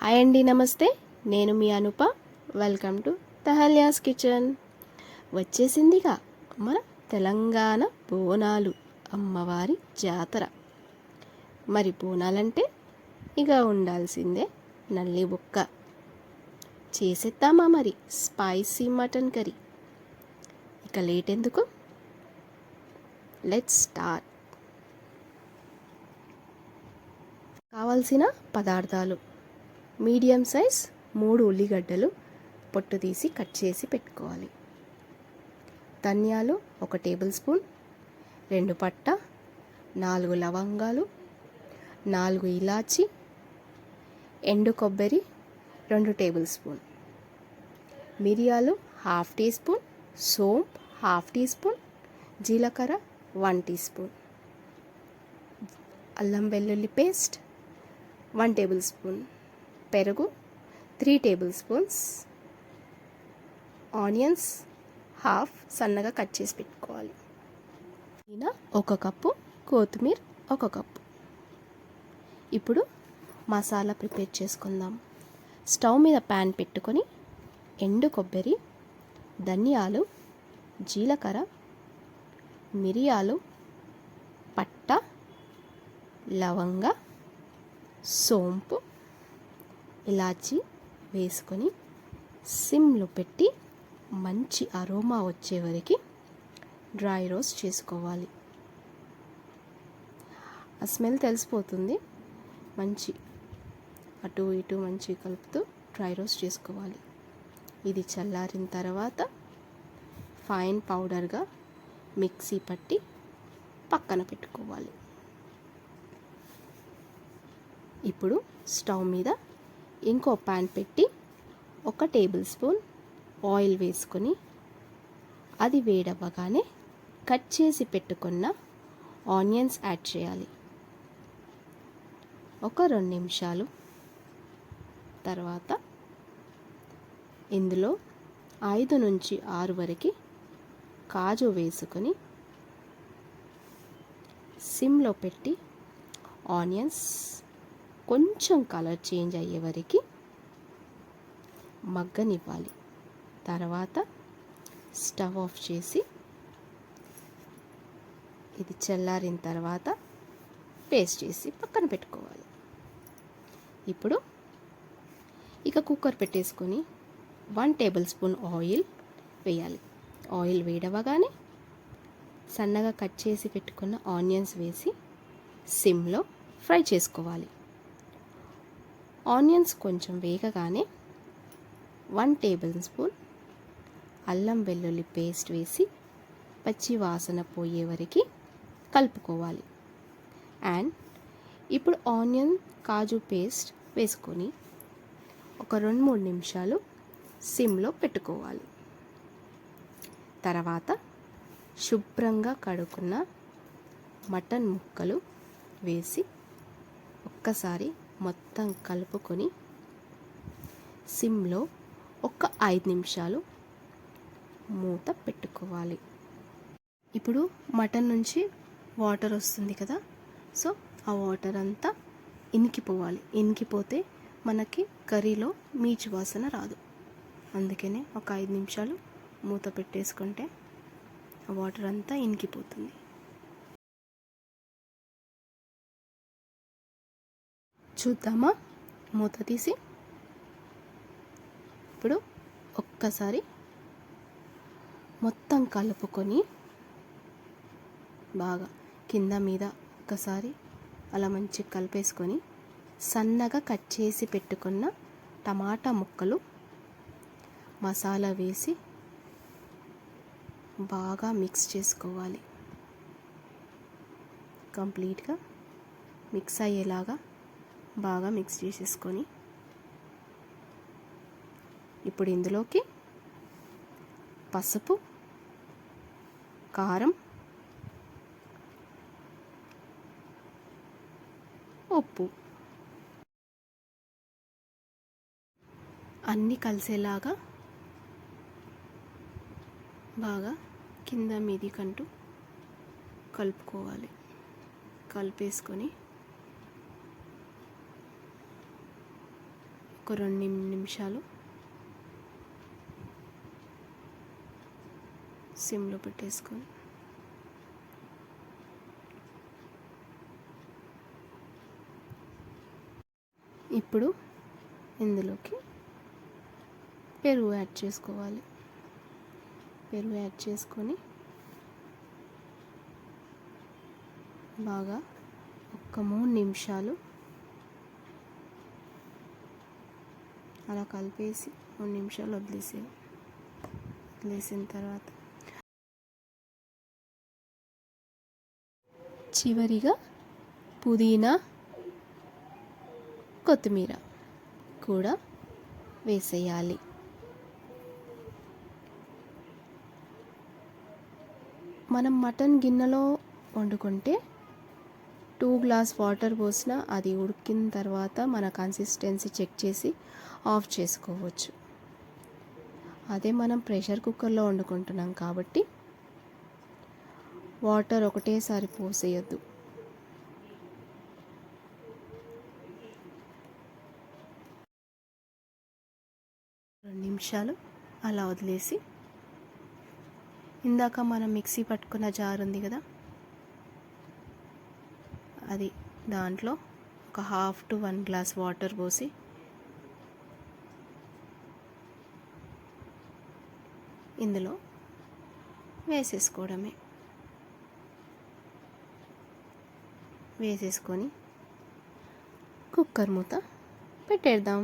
Hi అండి, నమస్తే. నేను మీ అనుప. Welcome to Tahalya's kitchen. వచ్చేసిందిగా మన తెలంగాణ బోనాలు, అమ్మవారి జాతర. మరి బోనాలంటే ఇక ఉండాల్సిందే నల్లి బుక్క. చేసేద్దామా మరి స్పైసీ మటన్ కర్రీ. ఇక లేట్ ఎందుకు, లెట్స్ స్టార్ట్. కావాల్సిన పదార్థాలు: మీడియం సైజ్ 3 ఉల్లిగడ్డలు పొట్టు తీసి కట్ చేసి పెట్టుకోవాలి. ధనియాలు 1 టేబుల్ స్పూన్, 2 పట్ట, 4 లవంగాలు, 4 ఇలాచి, ఎండు కొబ్బరి 2 టేబుల్ స్పూన్, మిరియాలు 1/2 టీ స్పూన్, సోంపు 1/2 టీ స్పూన్, జీలకర్ర 1 టీ స్పూన్, అల్లం వెల్లుల్లి పేస్ట్ 1 టేబుల్ స్పూన్, పెరుగు 3 టేబుల్ స్పూన్స్, ఆనియన్స్ హాఫ్ సన్నగా కట్ చేసి పెట్టుకోవాలి. ఇలా 1 కప్పు కొత్తిమీర 1 కప్పు. ఇప్పుడు మసాలా ప్రిపేర్ చేసుకుందాం. స్టవ్ మీద ప్యాన్ పెట్టుకొని ఎండు కొబ్బరి, ధనియాలు, జీలకర్ర, మిరియాలు, పట్ట, లవంగ, సోంపు, ఇలాచి వేసుకొని సిమ్లో పెట్టి మంచి అరోమా వచ్చే వరకు డ్రై రోస్ట్ చేసుకోవాలి. ఆ స్మెల్ తెలిసిపోతుంది. మంచి అటు ఇటు మంచి కలుపుతూ డ్రై రోస్ట్ చేసుకోవాలి. ఇది చల్లారిన తర్వాత ఫైన్ పౌడర్గా మిక్సీ పట్టి పక్కన పెట్టుకోవాలి. ఇప్పుడు స్టవ్ మీద ఇంకో ప్యాన్ పెట్టి 1 టేబుల్ స్పూన్ ఆయిల్ వేసుకొని అది వేడవ్వగానే కట్ చేసి పెట్టుకున్న ఆనియన్స్ యాడ్ చేయాలి. ఒక 2 నిమిషాలు తర్వాత ఇందులో 5 నుంచి 6 వరకు కాజు వేసుకొని సిమ్లో పెట్టి ఆనియన్స్ కొంచెం కలర్ చేంజ్ అయ్యే వరకు మగ్గనివ్వాలి. తర్వాత స్టవ్ ఆఫ్ చేసి ఇది చల్లారిన తర్వాత పేస్ట్ చేసి పక్కన పెట్టుకోవాలి. ఇప్పుడు ఇక కుక్కర్ పెట్టేసుకొని 1 టేబుల్ స్పూన్ ఆయిల్ వేయాలి. ఆయిల్ వేడవగానే సన్నగా కట్ చేసి పెట్టుకున్న ఆనియన్స్ వేసి సిమ్లో ఫ్రై చేసుకోవాలి. ఆనియన్స్ కొంచెం వేగగానే 1 టేబుల్ స్పూన్ అల్లం వెల్లుల్లి పేస్ట్ వేసి పచ్చి వాసన పోయే వరకు కలుపుకోవాలి. అండ్ ఇప్పుడు ఆనియన్ కాజు పేస్ట్ వేసుకొని ఒక 2-3 నిమిషాలు సిమ్లో పెట్టుకోవాలి. తర్వాత శుభ్రంగా కడుక్కున్న మటన్ ముక్కలు వేసి ఒక్కసారి మొత్తం కలుపుకొని సిమ్లో ఒక 5 నిమిషాలు మూత పెట్టుకోవాలి. ఇప్పుడు మటన్ నుంచి వాటర్ వస్తుంది కదా, సో ఆ వాటర్ అంతా ఇనికిపోవాలి. ఇనికిపోతే మనకి కర్రీలో నీచు వాసన రాదు. అందుకనే ఒక 5 నిమిషాలు మూత పెట్టేసుకుంటే ఆ వాటర్ అంతా ఇనికిపోతుంది. చూద్దామా మూత తీసి. ఇప్పుడు ఒక్కసారి మొత్తం కలుపుకొని బాగా కింద మీద ఒక్కసారి అలా మంచిగా కలిపేసుకొని సన్నగా కట్ చేసి పెట్టుకున్న టమాటా ముక్కలు మసాలా వేసి బాగా మిక్స్ చేసుకోవాలి. కంప్లీట్గా మిక్స్ అయ్యేలాగా బాగా మిక్స్ చేసేసుకొని ఇప్పుడు ఇందులోకి పసుపు, కారం, ఉప్పు అన్నీ కలిసేలాగా బాగా కింద మీది కంటూ కలుపుకోవాలి. కలిపేసుకొని ఒక 2 నిమిషాలు సిమ్లో పెట్టేసుకొని ఇప్పుడు ఇందులోకి పెరుగు యాడ్ చేసుకోవాలి. పెరుగు యాడ్ చేసుకొని బాగా ఒక 3 నిమిషాలు అలా కలిపేసి 3 నిమిషాలు వదిలేసిన తర్వాత చివరిగా పుదీనా, కొత్తిమీర కూడా వేసేయాలి. మనం మటన్ గిన్నెలో వండుకుంటే 2 గ్లాస్ వాటర్ పోసినా అది ఉడికిన తర్వాత మన కన్సిస్టెన్సీ చెక్ చేసి ఆఫ్ చేసుకోవచ్చు. అదే మనం ప్రెషర్ కుక్కర్లో వండుకుంటున్నాం కాబట్టి వాటర్ ఒకటేసారి పోసేయద్దు. రెండు నిమిషాలు అలా వదిలేసి ఇందాక మనం మిక్సీ పట్టుకున్న జార్ ఉంది కదా, అది దాంట్లో ఒక 1/2 to 1 గ్లాస్ వాటర్ పోసి ఇందులో వేసేసుకోవడమే. వేసేసుకొని కుక్కర్ మూత పెట్టేద్దాం.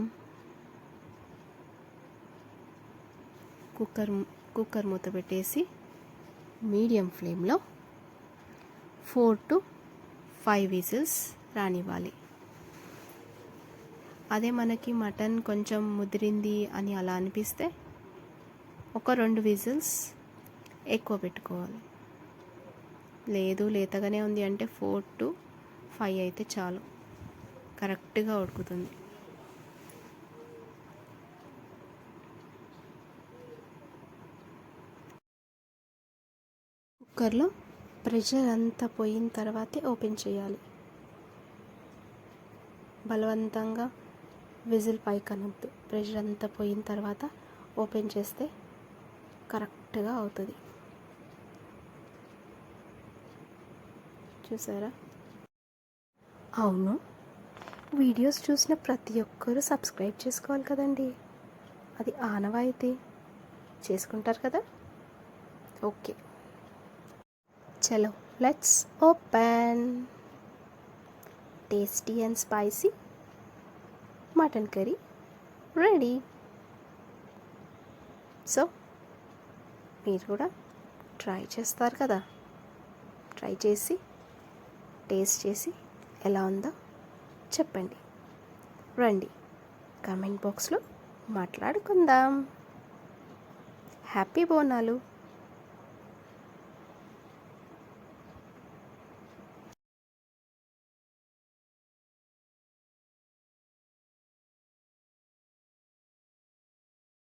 కుక్కర్ మూత పెట్టేసి మీడియం ఫ్లేమ్లో 4 to 5 విజిల్స్ రానివ్వాలి. అదే మనకి మటన్ కొంచెం ముదిరింది అని అలా అనిపిస్తే ఒక 2 విజిల్స్ ఎక్కువ పెట్టుకోవాలి. లేదు లేతగానే ఉంది అంటే 4 to 5 అయితే చాలు, కరెక్ట్గా ఉడుకుతుంది. కుక్కర్లో ప్రెషర్ అంతా పోయిన తర్వాతే ఓపెన్ చేయాలి. బలవంతంగా విజిల్ పైకనొద్దు. ప్రెషర్ అంతా పోయిన తర్వాత ఓపెన్ చేస్తే కరెక్ట్గా అవుతుంది. చూసారా? అవును, వీడియోస్ చూసిన ప్రతి ఒక్కరూ సబ్స్క్రైబ్ చేసుకోవాలి కదండి. అది ఆనవాయితీ, చేసుకుంటారు కదా. ఓకే, చలో let's open. Tasty and spicy mutton curry ready. So మీరు కూడా ట్రై చేస్తారు కదా. ట్రై చేసి టేస్ట్ చేసి ఎలా ఉందో చెప్పండి. రండి, కామెంట్ బాక్స్లో మాట్లాడుకుందాం. హ్యాపీ బోనాలు.